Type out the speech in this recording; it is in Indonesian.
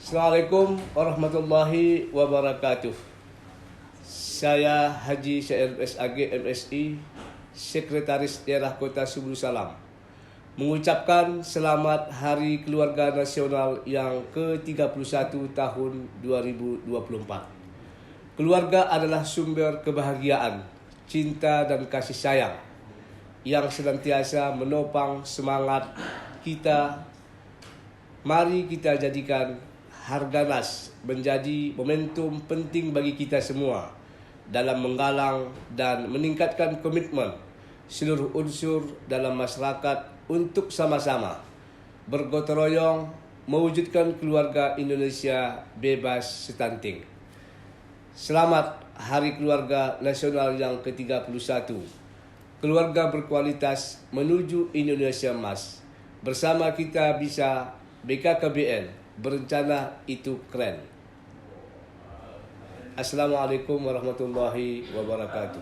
Assalamualaikum warahmatullahi wabarakatuh. Saya Haji Syair SAG MSI, Sekretaris Daerah Kota Subulu Salam, mengucapkan selamat Hari Keluarga Nasional yang ke-31 tahun 2024. Keluarga adalah sumber kebahagiaan, cinta dan kasih sayang yang senantiasa menopang semangat kita. Mari kita jadikan Harganas menjadi momentum penting bagi kita semua dalam menggalang dan meningkatkan komitmen seluruh unsur dalam masyarakat untuk sama-sama bergotong royong mewujudkan keluarga Indonesia bebas stunting. Selamat Hari Keluarga Nasional yang ke-31. Keluarga berkualitas menuju Indonesia Emas. Bersama kita bisa. BKKBN berencana itu keren. Assalamualaikum warahmatullahi wabarakatuh.